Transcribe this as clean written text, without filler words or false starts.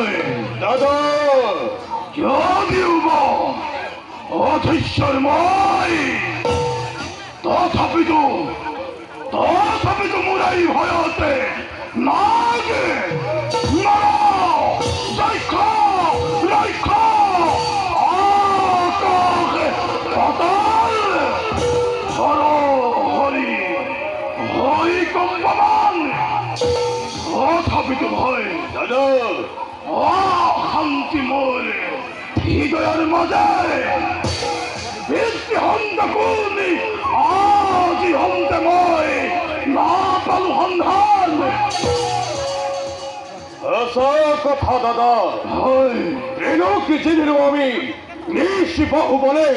হয় দাদা যদিও বা অধৈশ্বরময় তথাপি তো মুরাই ভয়তে নাগে না আকাশে পাতাল হরি হরি কম্পমান তথাপিত ভয় দাদা অশান্তি মোর হৃদয়ের মাঝে বৃষ্টি হন্তা কোনি আজি হন্তে মই না পালু সন্ধান আশা কথা দাদা হয় রেণু কিছু দিন আমি নিশ্চিত বলে